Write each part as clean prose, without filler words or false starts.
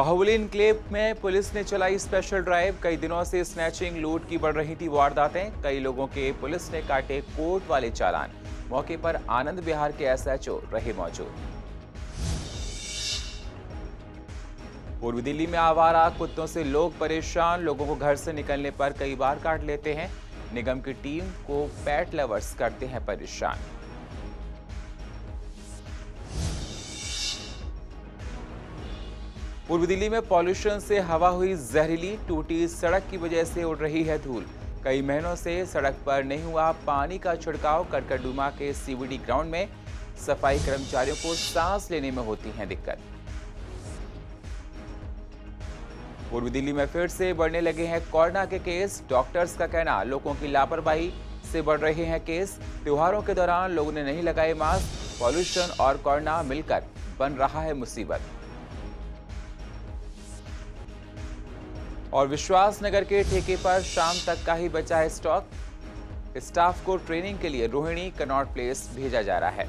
Baahubali enclave में police ने चलाई स्पेशल ड्राइव। कई दिनों से स्नैचिंग लूट की बढ़ रही थी वारदातें। कई लोगों के पुलिस ने काटे कोर्ट वाले चालान। मौके पर आनंद विहार के एसएचओ रहे मौजूद। पूर्वी दिल्ली में आवारा कुत्तों से लोग परेशान। लोगों को घर से निकलने पर कई बार काट लेते हैं। निगम की टीम को पेट लवर्स करते हैं परेशान। पूर्वी दिल्ली में पॉल्यूशन से हवा हुई जहरीली। टूटी सड़क की वजह से उड़ रही है धूल। कई महीनों से सड़क पर नहीं हुआ पानी का छिड़काव। करकरडुमा के सीवीडी ग्राउंड में सफाई कर्मचारियों को सांस लेने में होती है दिक्कत। पूर्वी दिल्ली में फिर से बढ़ने लगे हैं कोरोना के केस। डॉक्टर्स का कहना, लोगों की लापरवाही से बढ़ रहे हैं केस। त्योहारों के दौरान लोगों ने नहीं लगाए मास्क। पॉल्यूशन और कोरोना मिलकर बन रहा है मुसीबत। और विश्वास नगर के ठेके पर शाम तक का ही बचा है स्टॉक। स्टाफ को ट्रेनिंग के लिए रोहिणी कनॉट प्लेस भेजा जा रहा है।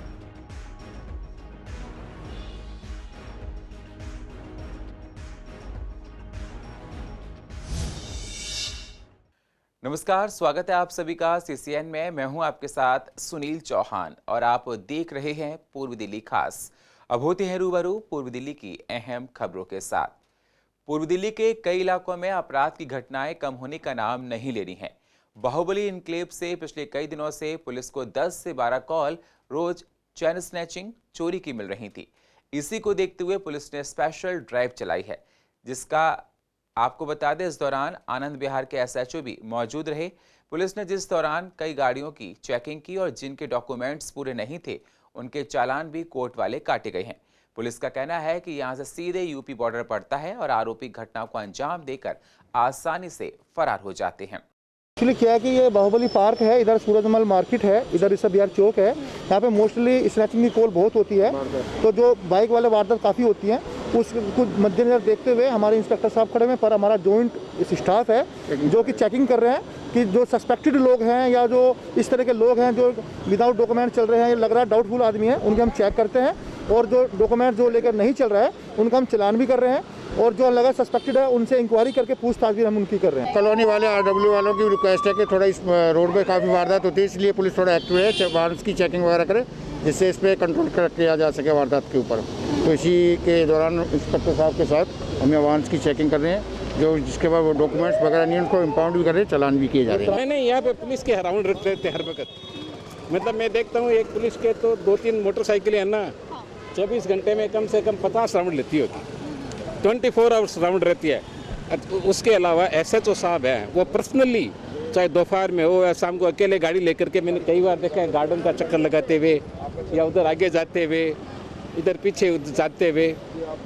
नमस्कार, स्वागत है आप सभी का सीसीएन में। मैं हूं आपके साथ सुनील चौहान और आप देख रहे हैं पूर्वी दिल्ली खास। अब होते हैं रूबरू पूर्वी दिल्ली की अहम खबरों के साथ। पूर्वी दिल्ली के कई इलाकों में अपराध की घटनाएं कम होने का नाम नहीं ले रही हैं। बाहुबली एन्क्लेव से पिछले कई दिनों से पुलिस को 10 से 12 कॉल रोज चैन स्नैचिंग, चोरी की मिल रही थी। इसी को देखते हुए पुलिस ने स्पेशल ड्राइव चलाई है, जिसका आपको बता दें इस दौरान आनंद विहार के एसएचओ भी मौजूद रहे। पुलिस ने जिस दौरान कई गाड़ियों की चेकिंग की और जिनके डॉक्यूमेंट्स पूरे नहीं थे उनके चालान भी कोर्ट वाले काटे गए हैं। पुलिस का कहना है कि यहां से सीधे यूपी बॉर्डर पड़ता है और आरोपी घटनाओं को अंजाम देकर आसानी से फरार हो जाते हैं। एक्चुअली क्या है कि ये बाहुबली पार्क है, इधर सूरजमल मार्केट है, इधर ईसा बिहार चौक है। यहाँ पे मोस्टली स्नैचिंग की कॉल बहुत होती है, तो जो बाइक वाले वारदात काफ़ी होती हैं, उसको मद्देनजर देखते हुए हमारे इंस्पेक्टर साहब खड़े हुए पर हमारा जॉइंट स्टाफ है जो कि चेकिंग कर रहे हैं कि जो सस्पेक्टेड लोग हैं या जो इस तरह के लोग हैं जो विदाउट डॉक्यूमेंट चल रहे हैं, ये लग रहा है डाउटफुल आदमी है, उनके हम चेक करते हैं। और जो डॉक्यूमेंट जो लेकर नहीं चल रहा है उनका हम चलान भी कर रहे हैं। और जो लगा सस्पेक्टेड है उनसे इंक्वायरी करके पूछताछ भी हम उनकी कर रहे हैं। कॉलोनी वाले आरडब्ल्यू वालों की रिक्वेस्ट है कि थोड़ा इस रोड पे काफ़ी वारदात होती है, इसलिए पुलिस थोड़ा एक्टिव है, वाहन की चेकिंग वगैरह करे जिससे इस पर कंट्रोल किया जा सके वारदात के ऊपर। तो इसी के दौरान इंस्पेक्टर साहब के साथ हम वाहन की चेकिंग कर रहे हैं, जो जिसके बाद वो डॉक्यूमेंट्स वगैरह नहीं उनको इम्पाउंड भी कर रहे हैं, चालान भी किए जा रहे हैं। नहीं, यहाँ पे पुलिस के अराउंड रहते हैं हर वक्त। मतलब मैं देखता हूँ एक पुलिस के तो 2-3 मोटरसाइकिलें है ना, 24 घंटे में कम से कम 50 राउंड लेती होगी, 24 आवर्स राउंड रहती है। उसके अलावा एसएचओ साहब हैं, वो पर्सनली चाहे दोपहर में हो या शाम को अकेले गाड़ी लेकर के मैंने कई बार देखा है गार्डन का चक्कर लगाते हुए या उधर आगे जाते हुए, इधर पीछे जाते हुए।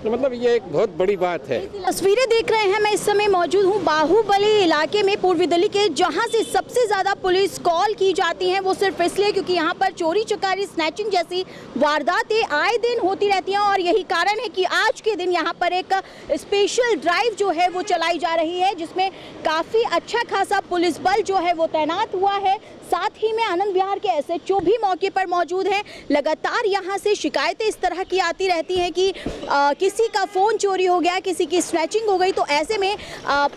तो मतलब ये एक बहुत बड़ी बात है। तस्वीरें देख रहे हैं, मैं इस समय मौजूद हूँ बाहुबली इलाके में पूर्वी दिल्ली के, जहाँ से सबसे ज़्यादा पुलिस कॉल की जाती हैं। वो सिर्फ इसलिए क्योंकि यहाँ पर चोरी चकारी, स्नैचिंग जैसी वारदातें आए दिन होती रहती हैं और यही कारण है कि आज के दिन यहाँ पर एक स्पेशल ड्राइव जो है वो चलाई जा रही है, जिसमें काफ़ी अच्छा खासा पुलिस बल जो है वो तैनात हुआ है। साथ ही में आनंद विहार के एसएचओ भी मौके पर मौजूद हैं। लगातार यहाँ से शिकायतें इस तरह की आती रहती हैं कि किसी का फ़ोन चोरी हो गया, किसी की स्नैचिंग हो गई। तो ऐसे में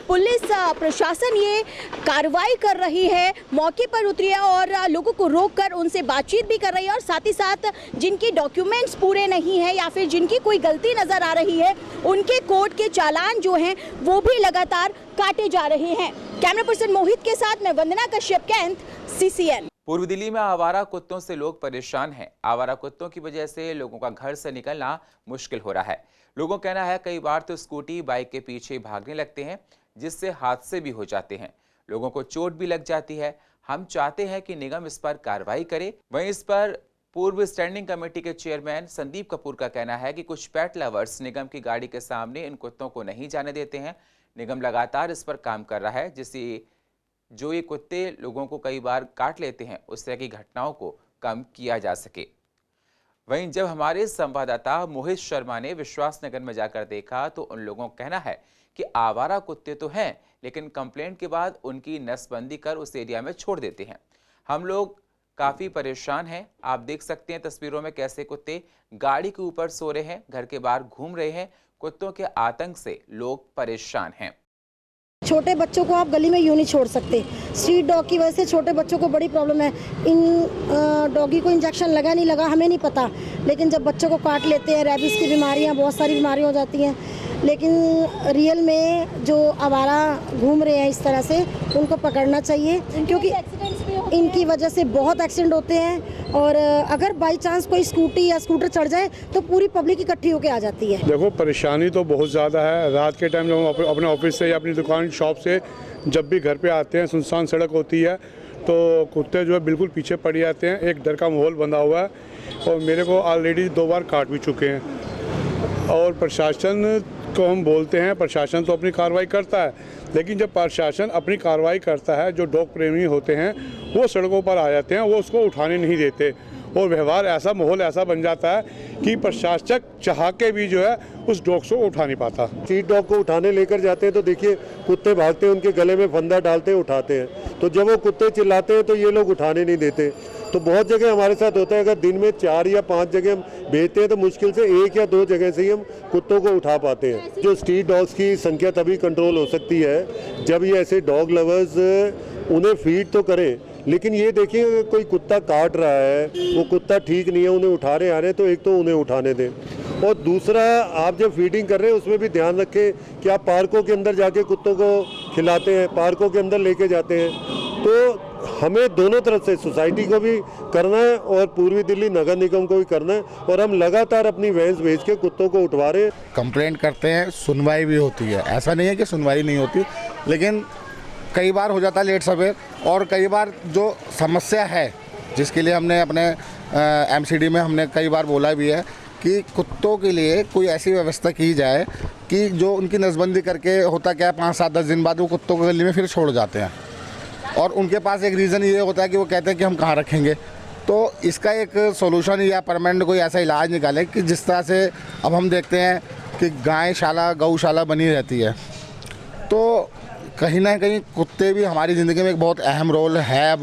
पुलिस प्रशासन ये कार्रवाई कर रही है, मौके पर उतरी है और लोगों को रोककर उनसे बातचीत भी कर रही है। और साथ ही साथ जिनके डॉक्यूमेंट्स पूरे नहीं हैं या फिर जिनकी कोई गलती नज़र आ रही है, उनके कोर्ट के चालान जो हैं वो भी लगातार काटे जा रहे हैं। कैमरा पर्सन मोहित के साथ मैं वंदना कश्यप, कैंथ, सीसीएन। पूर्वी दिल्ली में आवारा कुत्तों से लोग परेशान हैं। आवारा कुत्तों की वजह से लोगों का घर से निकलना मुश्किल हो रहा है। लोगों का कहना है कई बार तो स्कूटी बाइक के पीछे भागने लगते हैं, जिससे हादसे भी हो जाते हैं, लोगों को चोट भी लग जाती है। हम चाहते हैं कि निगम इस पर कार्रवाई करे। वहीं इस पर पूर्व स्टैंडिंग कमेटी के चेयरमैन संदीप कपूर का कहना है कि कुछ पेट लवर्स निगम की गाड़ी के सामने इन कुत्तों को नहीं जाने देते हैं। निगम लगातार इस पर काम कर रहा है, जिससे जो ये कुत्ते लोगों को कई बार काट लेते हैं उस तरह की घटनाओं को कम किया जा सके। वहीं जब हमारे संवाददाता मोहित शर्मा ने विश्वास नगर में जाकर देखा तो उन लोगों का कहना है कि आवारा कुत्ते तो हैं, लेकिन कंप्लेंट के बाद उनकी नसबंदी कर उस एरिया में छोड़ देते हैं। हम लोग काफ़ी परेशान हैं। आप देख सकते हैं तस्वीरों में कैसे कुत्ते गाड़ी के ऊपर सो रहे हैं, घर के बाहर घूम रहे हैं। कुत्तों के आतंक से लोग परेशान हैं। छोटे बच्चों को आप गली में यूं नहीं छोड़ सकते। स्ट्रीट डॉग की वजह से छोटे बच्चों को बड़ी प्रॉब्लम है। इन डॉगी को इंजेक्शन लगा नहीं लगा हमें नहीं पता, लेकिन जब बच्चों को काट लेते हैं, रेबीज़ की बीमारियां, बहुत सारी बीमारियां हो जाती हैं। लेकिन रियल में जो आवारा घूम रहे हैं इस तरह से, उनको पकड़ना चाहिए, क्योंकि इनकी वजह से बहुत एक्सीडेंट होते हैं। और अगर बाई चांस कोई स्कूटी या स्कूटर चढ़ जाए तो पूरी पब्लिक इकट्ठी होकर आ जाती है। देखो, परेशानी तो बहुत ज़्यादा है। रात के टाइम लोग अपने ऑफिस से या अपनी दुकान शॉप से जब भी घर पे आते हैं, सुनसान सड़क होती है, तो कुत्ते जो है बिल्कुल पीछे पड़ जाते हैं। एक डर का माहौल बना हुआ है और मेरे को ऑलरेडी 2 बार काट भी चुके हैं। और प्रशासन को हम बोलते हैं, प्रशासन तो अपनी कार्रवाई करता है, लेकिन जब प्रशासन अपनी कार्रवाई करता है, जो डॉग प्रेमी होते हैं वो सड़कों पर आ जाते हैं, वो उसको उठाने नहीं देते और व्यवहार ऐसा, माहौल ऐसा बन जाता है कि प्रशासक चाह के भी जो है उस डॉग को उठा नहीं पाता। स्ट्रीट डॉग को उठाने लेकर जाते हैं तो देखिए कुत्ते भागते हैं, उनके गले में फंदा डालते हैं, उठाते हैं। तो जब वो कुत्ते चिल्लाते हैं तो ये लोग उठाने नहीं देते। तो बहुत जगह हमारे साथ होता है, अगर दिन में 4 या 5 जगह हम भेजते हैं तो मुश्किल से 1 या 2 जगह से ही हम कुत्तों को उठा पाते हैं। जो स्ट्रीट डॉग्स की संख्या तभी कंट्रोल हो सकती है जब ये ऐसे डॉग लवर्स उन्हें फीड तो करें, लेकिन ये देखिए अगर कोई कुत्ता काट रहा है, वो कुत्ता ठीक नहीं है, उन्हें उठा रहे आ रहे हैं, तो एक तो उन्हें उठाने दें, और दूसरा आप जब फीडिंग कर रहे हैं उसमें भी ध्यान रखें कि आप पार्कों के अंदर जाके कुत्तों को खिलाते हैं, पार्कों के अंदर लेके जाते हैं। तो हमें दोनों तरफ से सोसाइटी को भी करना है और पूर्वी दिल्ली नगर निगम को भी करना है, और हम लगातार अपनी वैन्स भेज के कुत्तों को उठवा रहे हैं। कंप्लेंट करते हैं, सुनवाई भी होती है, ऐसा नहीं है कि सुनवाई नहीं होती, लेकिन कई बार हो जाता है लेट सवेर। और कई बार जो समस्या है जिसके लिए हमने अपने एमसीडी में हमने कई बार बोला भी है कि कुत्तों के लिए कोई ऐसी व्यवस्था की जाए कि जो उनकी नसबंदी करके, होता क्या है 5, 7, 10 दिन बाद वो कुत्तों को गली में फिर छोड़ जाते हैं, और उनके पास एक रीज़न ये होता है कि वो कहते हैं कि हम कहाँ रखेंगे। तो इसका एक सोल्यूशन या परमानेंट कोई ऐसा इलाज निकाले कि जिस तरह से अब हम देखते हैं कि गायशाला, गौशाला बनी रहती है, तो कहीं ना कहीं कुत्ते भी हमारी ज़िंदगी में एक बहुत अहम रोल है। अब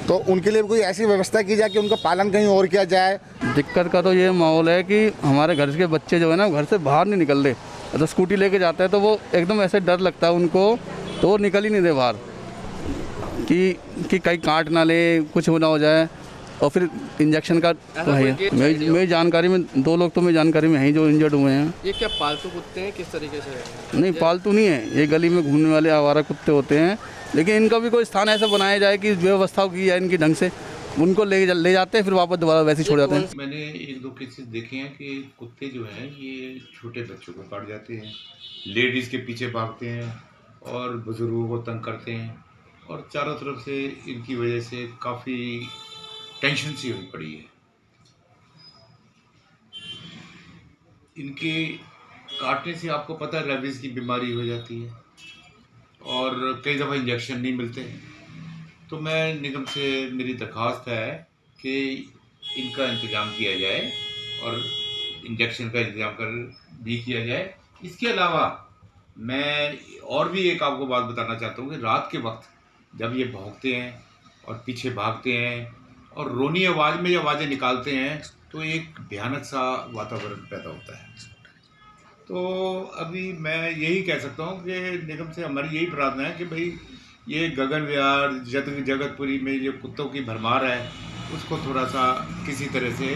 तो उनके लिए कोई ऐसी व्यवस्था की जाए कि उनका पालन कहीं और किया जाए। दिक्कत का तो ये माहौल है कि हमारे घर के बच्चे जो है ना, घर से बाहर नहीं निकल रहे। तो स्कूटी लेके जाते हैं तो वो एकदम ऐसे डर लगता है उनको, तो वो निकल ही नहीं रहे बाहर कि कहीं काट ना ले, कुछ ना हो जाए। और फिर इंजेक्शन का तो है। मेरी जानकारी में 2 लोग तो मेरी जानकारी में हैं जो इंजर्ड हुए हैं। ये क्या पालतू कुत्ते हैं, किस तरीके से? नहीं, पालतू नहीं है, ये गली में घूमने वाले आवारा कुत्ते होते हैं, लेकिन इनका भी कोई स्थान ऐसा बनाया जाए कि व्यवस्था की जाए इनकी ढंग से। उनको ले जाते हैं, फिर वापस दोबारा वैसे ही छोड़ जाते हैं। मैंने 1-2 केसेस देखे हैं कि कुत्ते जो हैं ये छोटे बच्चों को काट जाते हैं, लेडीज़ के पीछे भागते हैं और बुजुर्गों को तंग करते हैं, और चारों तरफ से इनकी वजह से काफ़ी टेंशन सी हुई पड़ी है। इनके काटने से आपको पता है रेबीज़ की बीमारी हो जाती है और कई दफ़ा इंजेक्शन नहीं मिलते। तो मैं निगम से मेरी दरख्वास्त है कि इनका इंतज़ाम किया जाए और इंजेक्शन का इंतज़ाम भी किया जाए। इसके अलावा मैं और भी एक आपको बात बताना चाहता हूँ कि रात के वक्त जब ये भौंकते हैं और पीछे भागते हैं और रोनी आवाज़ में जब आवाज़ें निकालते हैं तो एक भयानक सा वातावरण पैदा होता है। तो अभी मैं यही कह सकता हूँ कि निगम से हमारी यही प्रार्थना है कि भाई ये गगन विहार, जगतपुरी में जो कुत्तों की भरमार है उसको थोड़ा सा किसी तरह से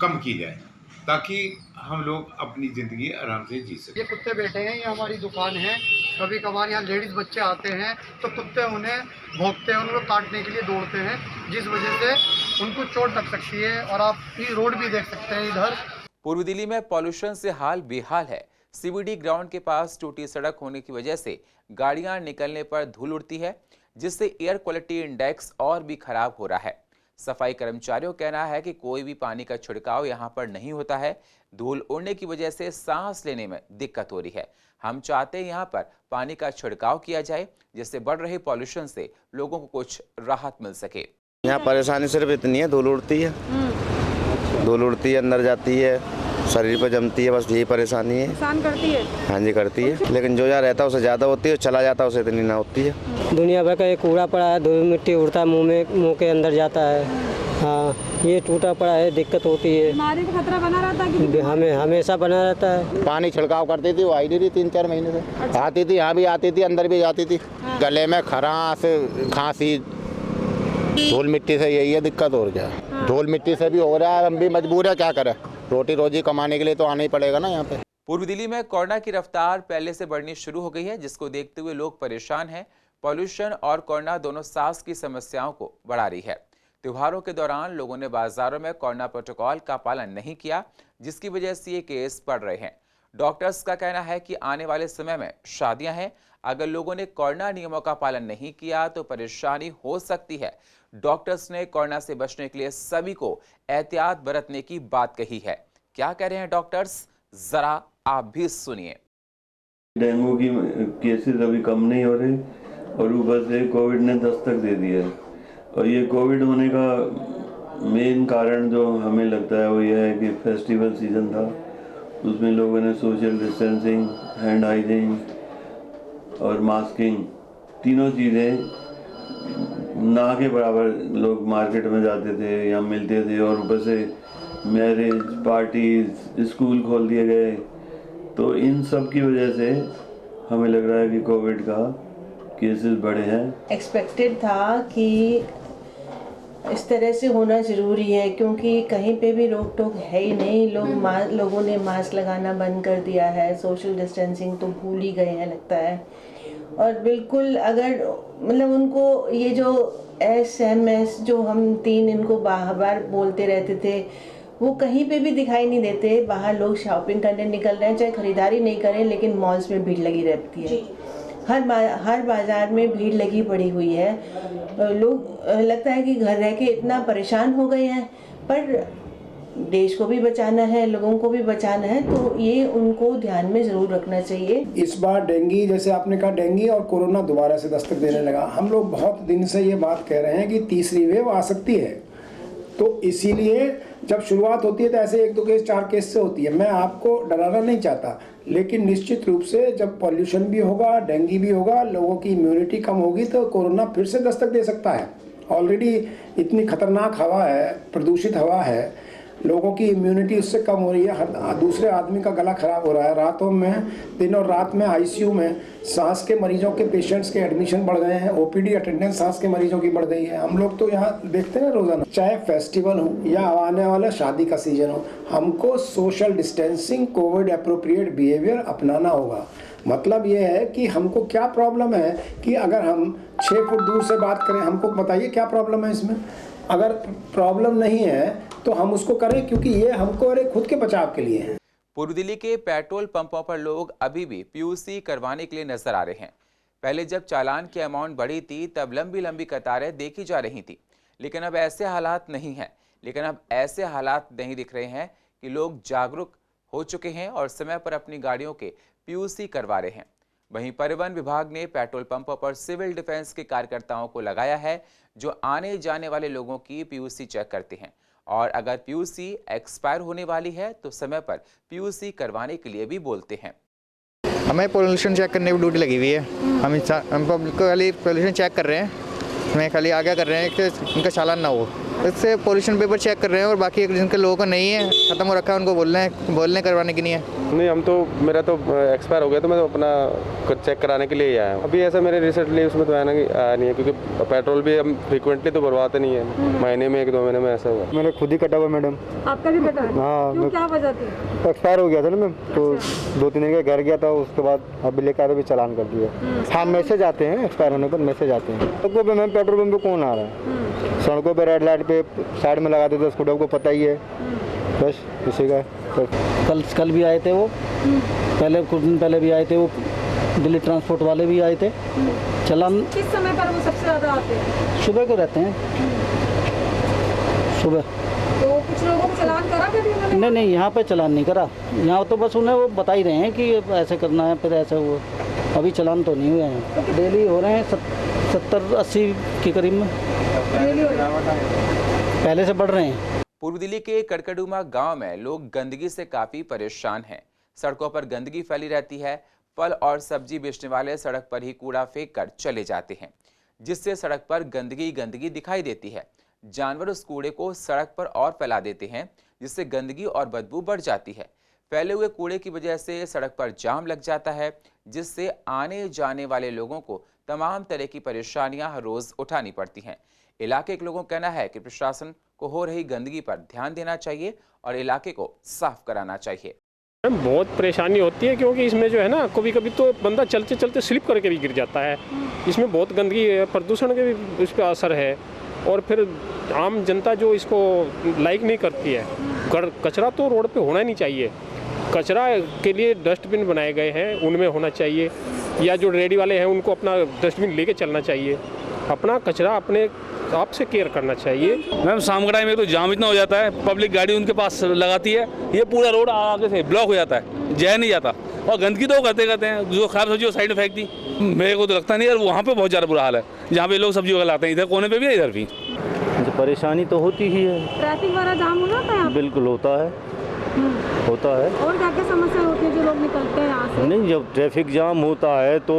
कम की जाए ताकि हम लोग अपनी ज़िंदगी आराम से जी सकें। ये कुत्ते बैठे हैं, ये हमारी दुकान है। कभी कभार यहाँ लेडीज़ बच्चे आते हैं तो कुत्ते उन्हें भौंकते हैं, उनको काटने के लिए दौड़ते हैं, जिस वजह से उनको चोट लग सकती है। और आप ये रोड भी देख सकते हैं इधर। पूर्वी दिल्ली में पॉल्यूशन से हाल बेहाल है। सीबीडी ग्राउंड के पास टूटी सड़क होने की वजह से गाड़ियां निकलने पर धूल उड़ती है, जिससे एयर क्वालिटी इंडेक्स और भी खराब हो रहा है। सफाई कर्मचारियों का कहना है कि कोई भी पानी का छिड़काव यहां पर नहीं होता है। धूल उड़ने की वजह से सांस लेने में दिक्कत हो रही है। हम चाहते हैं यहां पर पानी का छिड़काव किया जाए, जिससे बढ़ रहे पॉल्यूशन से लोगों को कुछ राहत मिल सके। यहाँ परेशानी सिर्फ इतनी है, धूल उड़ती है, धूल उड़ती है, अंदर जाती है, शरीर पर जमती है, बस यही परेशानी है। नुकसान करती है? हाँ जी करती है, लेकिन जो यहाँ रहता है उसे ज़्यादा होती है, चला जाता है उसे इतनी ना होती है। दुनिया भर का ये कूड़ा पड़ा है, धूल मिट्टी उड़ता है, मुंह के अंदर जाता है। हाँ, ये टूटा पड़ा है, दिक्कत होती है। बीमारी का खतरा बना रहता है कि हमें हमेशा बना रहता है। पानी छिड़काव करती थी, वो आई नहीं रही 3-4 महीने से। आती थी, यहाँ भी आती थी, अंदर भी जाती थी। गले में खराश, खांसी, धूल मिट्टी से यही है दिक्कत। और क्या, धूल मिट्टी से भी हो रहा है, हम भी मजबूर है, क्या करें, रोटी रोजी कमाने के लिए तो आना ही पड़ेगा ना यहाँ पे। पूर्व दिल्ली में कोरोना की रफ्तार पहले से बढ़नी शुरू हो गई है, जिसको देखते हुए लोग परेशान हैं। पॉल्यूशन और कोरोना दोनों सांस की समस्याओं को बढ़ा रही है। त्योहारों के दौरान लोगों ने बाजारों में कोरोना प्रोटोकॉल का पालन नहीं किया, जिसकी वजह से ये केस बढ़ रहे हैं। डॉक्टर्स का कहना है कि आने वाले समय में शादियां हैं, अगर लोगों ने कोरोना नियमों का पालन नहीं किया तो परेशानी हो सकती है। डॉक्टर्स ने कोरोना से बचने के लिए सभी को एहतियात बरतने की बात कही है। क्या कह रहे हैं डॉक्टर्स, जरा आप भी सुनिए। डेंगू की केसेस अभी कम नहीं हो रहे और ऊपर से कोविड ने दस्तक दे दिया है। और ये कोविड होने का मेन कारण जो हमें लगता है वो ये है कि फेस्टिवल सीजन था, उसमें लोगों ने सोशल डिस्टेंसिंग, हैंड हाइजीन और मास्किंग तीनों चीज़ें ना के बराबर लोग मार्केट में जाते थे या मिलते थे। और ऊपर से मैरिज पार्टीज, स्कूल खोल दिए गए, तो इन सब की वजह से हमें लग रहा है कि कोविड का केसेस बढ़े हैं। एक्सपेक्टेड था कि इस तरह से होना ज़रूरी है, क्योंकि कहीं पे भी रोक टोक है ही नहीं। लोगों ने मास्क लगाना बंद कर दिया है, सोशल डिस्टेंसिंग तो भूल ही गए हैं लगता है। और बिल्कुल अगर मतलब उनको ये जो SMS जो हम 3 इनको बार बोलते रहते थे, वो कहीं पे भी दिखाई नहीं देते। बाहर लोग शॉपिंग करने निकल रहे हैं, चाहे खरीदारी नहीं करें, लेकिन मॉल्स में भीड़ लगी रहती है। हर बाजार में भीड़ लगी पड़ी हुई है। लोग लगता है कि घर रह के इतना परेशान हो गए हैं, पर देश को भी बचाना है, लोगों को भी बचाना है, तो ये उनको ध्यान में ज़रूर रखना चाहिए। इस बार डेंगू, जैसे आपने कहा, डेंगू और कोरोना दोबारा से दस्तक देने लगा। हम लोग बहुत दिन से ये बात कह रहे हैं कि तीसरी वेव आ सकती है, तो इसीलिए जब शुरुआत होती है तो ऐसे 1-2 केस 4 केस से होती है। मैं आपको डराना नहीं चाहता, लेकिन निश्चित रूप से जब पॉल्यूशन भी होगा, डेंगू भी होगा, लोगों की इम्यूनिटी कम होगी, तो कोरोना फिर से दस्तक दे सकता है। ऑलरेडी इतनी खतरनाक हवा है, प्रदूषित हवा है, लोगों की इम्यूनिटी उससे कम हो रही है। हर दूसरे आदमी का गला खराब हो रहा है। रातों में, दिन और रात में ICU में सांस के मरीजों के पेशेंट्स के एडमिशन बढ़ गए हैं। OPD अटेंडेंस सांस के मरीजों की बढ़ गई है। हम लोग तो यहाँ देखते हैं रोजाना, चाहे फेस्टिवल हो या आने वाला शादी का सीजन हो, हमको social distancing, Covid appropriate behaviour अपनाना होगा। मतलब ये है कि हमको क्या प्रॉब्लम है कि अगर हम 6 फुट दूर से बात करें, हमको बताइए क्या प्रॉब्लम है इसमें। अगर प्रॉब्लम नहीं है तो हम उसको करें, क्योंकि ये हमको अरे खुद के बचाव के लिए है। पूर्व दिल्ली के पेट्रोल पंपों पर लोग अभी भी PUC करवाने के लिए नजर आ रहे हैं। पहले जब चालान की अमाउंट बढ़ी थी तब लंबी लंबी कतारें देखी जा रही थी, लेकिन अब ऐसे हालात नहीं दिख रहे हैं कि लोग जागरूक हो चुके हैं और समय पर अपनी गाड़ियों के PUC करवा रहे हैं। वहीं परिवहन विभाग ने पेट्रोल पंपों पर सिविल डिफेंस के कार्यकर्ताओं को लगाया है, जो आने जाने वाले लोगों की PUC चेक करते हैं और अगर PUC एक्सपायर होने वाली है तो समय पर PUC करवाने के लिए भी बोलते हैं। हमें पोल्यूशन चेक करने की ड्यूटी लगी हुई है। हम पब्लिक को खाली पोल्यूशन चेक कर रहे हैं, हमें खाली आगे कर रहे हैं कि उनका चालान ना हो। इससे पोल्यूशन पेपर चेक कर रहे हैं और बाकी जिनके लोगों का नहीं है, ख़त्म हो रखा है, उनको बोलने करवाने की नहीं है। नहीं, हम तो मेरा तो एक्सपायर हो गया, तो मैं तो अपना चेक कराने के लिए ही आया हूँ। अभी ऐसा मेरे रिसेंटली उसमें तो आया नहीं है, क्योंकि पेट्रोल भी हम फ्रिक्वेंटली तो भरवाते नहीं है, महीने में 1-2 महीने में ऐसा हुआ। मैंने खुद ही कटा हुआ मैडम। आपका भी कटा है? हाँ। क्या वजह थी? एक्सपायर हो गया था ना मैम, तो 2-3 दिन के घर गया था, उसके बाद अभी लेकर भी चालान कर दिया। हाँ, मैसेज आते हैं, एक्सपायर होने पर मैसेज आते हैं। सड़कों पर मैम पेट्रोल पंप पे कौन आ रहा है? सड़कों पर रेड लाइट पे साइड में लगा देते, उसको को पता ही है, बस इसी का। कल भी आए थे वो, पहले कुछ दिन पहले भी आए थे वो, दिल्ली ट्रांसपोर्ट वाले भी आए थे। चालान किस समय पर वो सबसे ज़्यादा आते हैं? सुबह को रहते हैं, सुबह। तो कुछ लोगों को चालान करा कभी उन्होंने? नहीं, यहाँ पे चालान नहीं करा। यहाँ तो बस उन्हें वो बता ही रहे हैं कि ऐसे करना है, फिर ऐसा हुआ। अभी चालान तो नहीं हुए हैं। डेली हो रहे हैं 70-80 के करीब में, पहले से बढ़ रहे हैं। पूर्व दिल्ली के कड़कड़ुमा गांव में लोग गंदगी से काफी परेशान हैं। सड़कों पर गंदगी फैली रहती है। फल और सब्जी बेचने वाले सड़क पर ही कूड़ा फेंक कर चले जाते हैं, जिससे सड़क पर गंदगी दिखाई देती है। जानवर उस कूड़े को सड़क पर और फैला देते हैं, जिससे गंदगी और बदबू बढ़ जाती है। फैले हुए कूड़े की वजह से सड़क पर जाम लग जाता है, जिससे आने जाने वाले लोगों को तमाम तरह की परेशानियां हर रोज उठानी पड़ती हैं। इलाके के लोगों का कहना है कि प्रशासन को हो रही गंदगी पर ध्यान देना चाहिए और इलाके को साफ कराना चाहिए। बहुत परेशानी होती है क्योंकि इसमें जो है ना, कभी कभी तो बंदा चलते चलते स्लिप करके भी गिर जाता है। इसमें बहुत गंदगी है, प्रदूषण के भी इस पर असर है और फिर आम जनता जो इसको लाइक नहीं करती है। कचरा तो रोड पे होना ही नहीं चाहिए। कचरा के लिए डस्टबिन बनाए गए हैं, उनमें होना चाहिए, या जो रेडी वाले हैं उनको अपना डस्टबिन लेके चलना चाहिए। अपना कचरा अपने आप से केयर करना चाहिए। मैम शाम के टाइम में तो जाम इतना हो जाता है, पब्लिक गाड़ी उनके पास लगाती है, ये पूरा रोड आगे से ब्लॉक हो जाता है, जाया नहीं जाता। और गंदगी तो करते हैं, जो खराब सब्जी वो साइड में फेंक दी। मेरे को तो लगता नहीं यार, वहाँ पे बहुत ज़्यादा बुरा हाल है जहाँ पे लोग सब्जी वगैरह लाते हैं, इधर कोने पे भी है इधर भी। तो परेशानी तो होती ही है। ट्रैफिक वाला जाम हो जाता है? बिल्कुल होता है, होता है। और क्या क्या समस्या होती है जो लोग निकलते हैं यहाँ से? नहीं, जब ट्रैफिक जाम होता है तो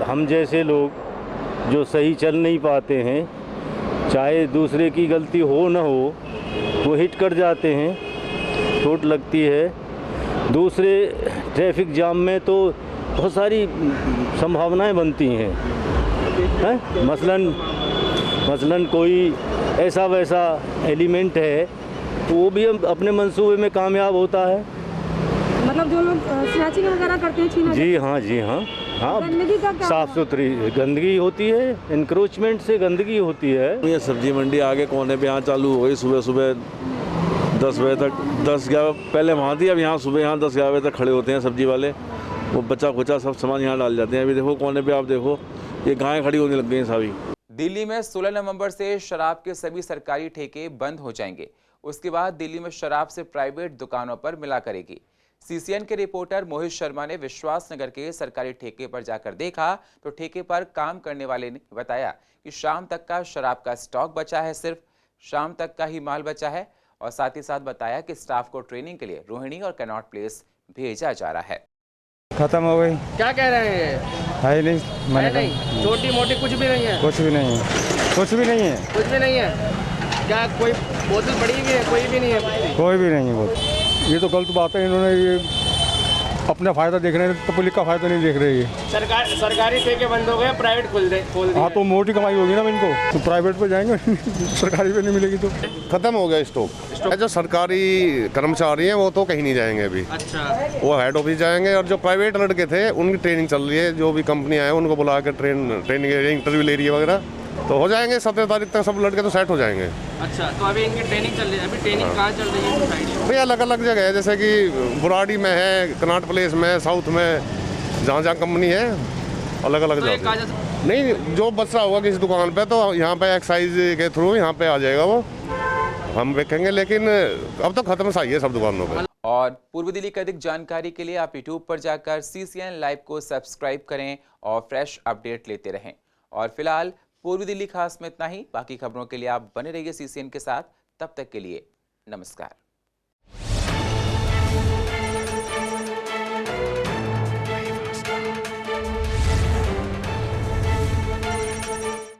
हम जैसे लोग जो सही चल नहीं पाते हैं, चाहे दूसरे की गलती हो ना हो, वो हिट कर जाते हैं, चोट लगती है। दूसरे ट्रैफिक जाम में तो बहुत सारी संभावनाएं बनती हैं, मसलन कोई ऐसा वैसा एलिमेंट है तो वो भी अपने मंसूबे में कामयाब होता है। मतलब जो लोग स्नैचिंग वगैरह करते हैं, छीना। जी हाँ, जी हाँ, हाँ। गंदगी का क्या? साफ सुथरी गंदगी होती है, इंक्रोचमेंट से गंदगी होती है। ये सब्जी मंडी आगे कोने पे यहाँ चालू हो गई सुबह सुबह 10 बजे तक, 10-11 पहले वहाँ थी, अब यहाँ सुबह यहाँ 10-11 बजे तक खड़े होते हैं सब्जी वाले। वो बचा खुचा सब सामान यहाँ डाल जाते हैं। अभी देखो कोने पे, आप देखो ये गायें खड़ी होने लग गई हैं सारी। दिल्ली में 16 नवंबर से शराब के सभी सरकारी ठेके बंद हो जाएंगे। उसके बाद दिल्ली में शराब से प्राइवेट दुकानों पर मिला करेगी। सीसीएन के रिपोर्टर मोहित शर्मा ने विश्वास नगर के सरकारी ठेके पर जाकर देखा तो ठेके पर काम करने वाले ने बताया कि शाम तक का शराब का स्टॉक बचा है, सिर्फ शाम तक का ही माल बचा है। और साथ ही साथ बताया कि स्टाफ को ट्रेनिंग के लिए रोहिणी और कैनॉट प्लेस भेजा जा रहा है। खत्म हो गई। क्या कह रहे हैं? है नहीं, मैंने नहीं, छोटी मोटी कुछ भी नहीं है। कुछ भी नहीं है, कुछ भी नहीं है, कुछ भी नहीं है। क्या कोई बोतल पड़ी हुई है? कोई भी नहीं है, कोई भी नहीं है बोतल। ये तो गलत बात है, इन्होंने ये अपना फायदा देख रहे हैं, पब्लिक का फायदा नहीं देख रहे हैं। सरकारी ठेके बंद हो गए, प्राइवेट खोल दे। हाँ, तो मोटी कमाई होगी ना इनको, तो प्राइवेट पे जाएंगे सरकारी पे नहीं मिलेगी तो। खत्म हो गया स्टॉक। जो सरकारी कर्मचारी हैं वो तो कहीं नहीं जाएंगे अभी। अच्छा, वो हेड ऑफिस जाएंगे, और जो प्राइवेट लड़के थे उनकी ट्रेनिंग चल रही है। जो भी कंपनी आए उनको बुला कर ट्रेनिंग इंटरव्यू ले रही है वगैरह, तो हो जाएंगे 17 तारीख तक सब लड़के तो सेट हो जाएंगे। अच्छा, तो अभी इनकी ट्रेनिंग चल रही है। अभी ट्रेनिंग कहाँ चल रही है? भाई अलग अलग जगह है, जैसे कि बुराड़ी में है, कनॉट प्लेस में, साउथ में, जहाँ जहाँ कंपनी है अलग अलग जगह। नहीं, जो बच रहा होगा किसी दुकान पे तो यहाँ पे एक्साइज के थ्रू यहाँ पे आ जाएगा, वो हम देखेंगे। लेकिन अब तो खत्म सा ही है सब दुकानों पे। और पूर्व दिल्ली की अधिक जानकारी के लिए आप यूट्यूब पर जाकर CCN लाइव को सब्सक्राइब करें और फ्रेश अपडेट लेते रहें। और फिलहाल पूर्वी दिल्ली खास में इतना ही। बाकी खबरों के लिए आप बने रहिए CCN के साथ। तब तक के लिए नमस्कार।